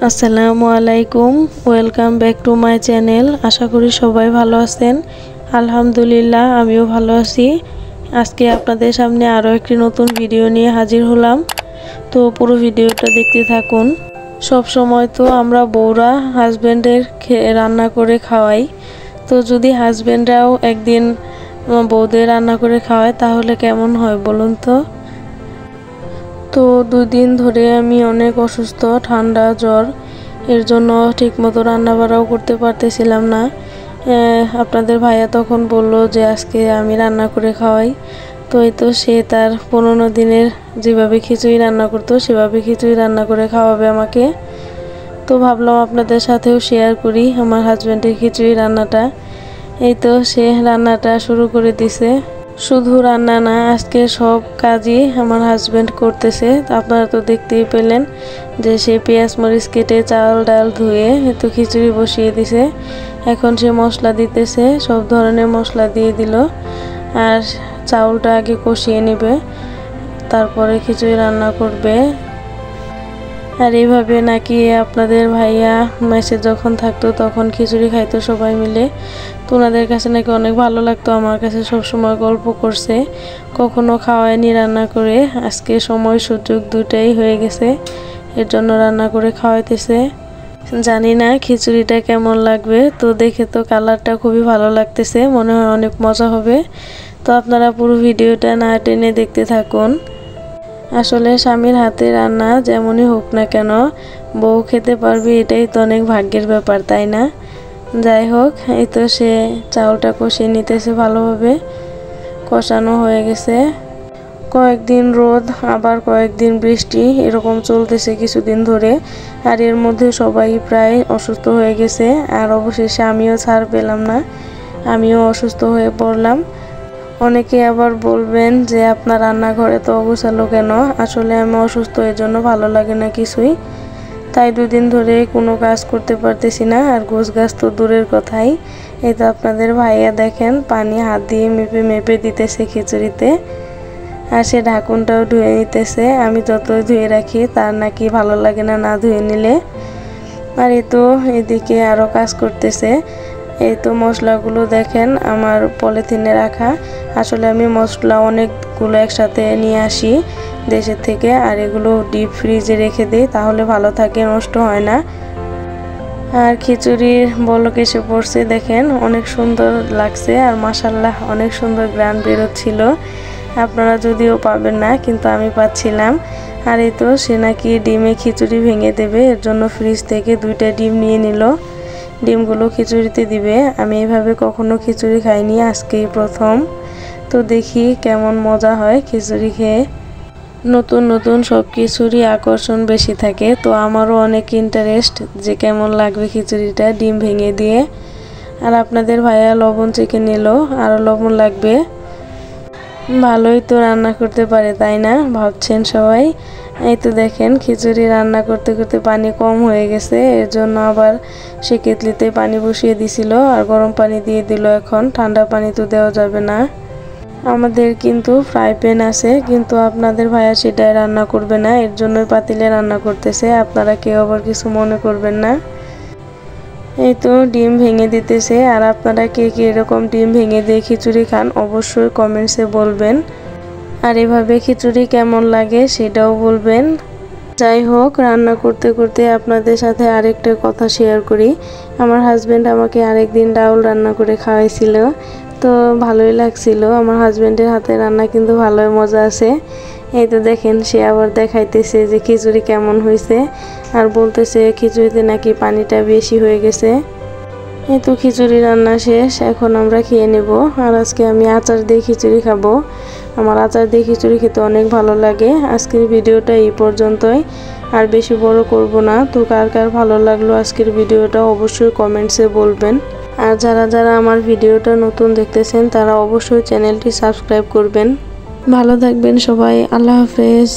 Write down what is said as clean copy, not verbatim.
আসসালামু আলাইকুম, welcome back to my channel. আশা করি সবাই ভালো আছেন। আলহামদুলিল্লাহ আমিও ভালো আছি। আজকে আপনাদের সামনে আরও একটি নতুন ভিডিও নিয়ে হাজির হলাম। তো পুরো ভিডিওটা দেখতে থাকুন। সব সময় তো আমরা বউরা হাজব্যান্ডের রান্না করে খাওয়াই। তো যদি হাজব্যান্ডরাও একদিন বউদের রান্না করে খাওয়ায় তাহলে কেমন হয় বলুন তো। তো 2 দিন ধরে আমি অনেক অসুস্থ, ঠান্ডা জ্বর, এর জন্য ঠিকমতো রান্না বাড়াও করতে পারতেছিলাম না। আপনাদের ভাইয়া তখন বলল যে আজকে আমি রান্না করে খাওয়াই। তো এই তো সে তার 15 দিনের যেভাবে খিচুড়ি রান্না করতো সেভাবে খিচুড়ি রান্না করে খাওয়াবে আমাকে। তো ভাবলাম আপনাদের সাথেও শেয়ার করি আমার হাজব্যান্ডের খিচুড়ি রান্নাটা। এই তো সে রান্নাটা শুরু করে দিছে। শুধু রান্না না, আজকে সব কাজই আমার হাজব্যান্ড করতেছে। আপনারা তো দেখতেই পেলেন যে সে পেঁয়াজ মরিচ কেটে চাল ডাল ধুয়ে তো খিচুড়ি বসিয়ে দিছে। এখন সে মশলা দিতেছে, সব ধরনের মশলা দিয়ে দিল। আর চাউলটা আগে কষিয়ে নেবে, তারপরে খিচুড়ি রান্না করবে। আর এইভাবে নাকি আপনাদের ভাইয়া মেসে যখন থাকতো তখন খিচুড়ি খাইতো সবাই মিলে। তো ওনাদের কাছে নাকি অনেক ভালো লাগতো, আমার কাছে সবসময় গল্প করছে। কখনো খাওয়ায়নি রান্না করে, আজকে সময় সুযোগ দুটাই হয়ে গেছে, এর জন্য রান্না করে খাওয়াইতেছে। জানি না খিচুড়িটা কেমন লাগবে। তো দেখে তো কালারটা খুবই ভালো লাগতেছে, মনে হয় অনেক মজা হবে। তো আপনারা পুরো ভিডিওটা না টেনে দেখতে থাকুন। আসলে স্বামীর হাতে রান্না যেমনই হোক না কেন বউ খেতে পারবে, এটাই তো অনেক ভাগ্যের ব্যাপার, তাই না? যাই হোক, এই তো সে চাউলটা কষিয়ে নিতেছে ভালোভাবে। কষানো হয়ে গেছে। কয়েকদিন রোদ আবার কয়েকদিন বৃষ্টি এরকম চলতেছে কিছুদিন ধরে। আর এর মধ্যে সবাই প্রায় অসুস্থ হয়ে গেছে। আর অবশেষে আমিও ছাড় পেলাম না, আমিও অসুস্থ হয়ে পড়লাম। অনেকে আবার বলবেন যে আপনার রান্নাঘরে তো অগোছালো কেন। আসলে আমি অসুস্থ, এর জন্য ভালো লাগে না কিছুই। তাই 2 দিন ধরে কোনো কাজ করতে পারতেছি না। আর গোছ গাছ তো দূরের কথাই। এই তো আপনাদের ভাইয়া দেখেন পানি হাত দিয়ে মেপে মেপে দিতেছে খিচুড়িতে। আর সে ঢাকুনটাও ধুয়ে নিতেছে। আমি যতই ধুয়ে রাখি তার নাকি ভালো লাগে না না ধুয়ে নিলে। আর এই তো এদিকে আরও কাজ করতেছে। এই তো মশলাগুলো দেখেন আমার পলিথিনে রাখা। আসলে আমি মশলা অনেকগুলো একসাথে নিয়ে আসি দেশের থেকে, আর এগুলো ডিপ ফ্রিজে রেখে দিই, তাহলে ভালো থাকে, নষ্ট হয় না। আর খিচুড়ির বলক এসে পড়ছে, দেখেন অনেক সুন্দর লাগছে। আর মাশাআল্লাহ অনেক সুন্দর গ্রান বেরোচ্ছিল। আপনারা যদিও পাবেন না, কিন্তু আমি পাচ্ছিলাম। আর এই তো সে নাকি ডিমে খিচুড়ি ভেঙে দেবে, এর জন্য ফ্রিজ থেকে 2টা ডিম নিয়ে নিল। ডিমগুলো খিচুড়িতে দিবে। আমি এইভাবে কখনো খিচুড়ি খাইনি, আজকেই প্রথম। তো দেখি কেমন মজা হয় খিচুড়ি খেয়ে। নতুন নতুন সব কিছুরই আকর্ষণ বেশি থাকে। তো আমারও অনেক ইন্টারেস্ট যে কেমন লাগবে খিচুড়িটা ডিম ভেঙে দিয়ে। আর আপনাদের ভাইয়া লবণ চেখে নিল, আরও লবণ লাগবে। ভালোই তো রান্না করতে পারে, তাই না ভাবছেন সবাই? এই তো দেখেন খিচুড়ি রান্না করতে করতে পানি কম হয়ে গেছে, এর জন্য আবার সে কেতলিতে পানি বসিয়ে দিছিল আর গরম পানি দিয়ে দিল। এখন ঠান্ডা পানি তো দেওয়া যাবে না। আমাদের কিন্তু ফ্রাই প্যান আছে, কিন্তু আপনাদের ভাইয়া সেটাই রান্না করবে না, এর জন্যই পাতিলে রান্না করতেছে। আপনারা কেউ আবার কিছু মনে করবেন না। এই তো ডিম ভেঙে দিতেছে। আর আপনারা কে কে এরকম ডিম ভেঙে দিয়ে খিচুড়ি খান অবশ্যই কমেন্টসে বলবেন। আর এভাবে খিচুড়ি কেমন লাগে সেটাও বলবেন। যাই হোক, রান্না করতে করতে আপনাদের সাথে আরেকটা কথা শেয়ার করি। আমার হাজব্যান্ড আমাকে আরেকদিন ডাউল রান্না করে খাওয়াইছিল। তো ভালোই লাগছিল। আমার হাজব্যান্ডের হাতে রান্না কিন্তু ভালোই মজা আছে। এই তো দেখেন সে আবার দেখাইতেছে যে খিচুড়ি কেমন হয়েছে, আর বলতেছে খিচুড়িতে নাকি পানিটা বেশি হয়ে গেছে। এই তো খিচুড়ি রান্না শেষ, এখন আমরা খেয়ে নেব। আর আজকে আমি আচার দিয়ে খিচুড়ি খাবো। আমার আচার দিয়ে খিচুড়ি খেতে অনেক ভালো লাগে। আজকের ভিডিওটা এই পর্যন্তই, আর বেশি বড় করব না। তো কার কার ভালো লাগলো আজকের ভিডিওটা অবশ্যই কমেন্টসে বলবেন। আর যারা যারা আমার ভিডিওটা নতুন দেখতেছেন তারা অবশ্যই চ্যানেলটি সাবস্ক্রাইব করবেন। ভালো থাকবেন সবাই, আল্লাহ হাফেজ।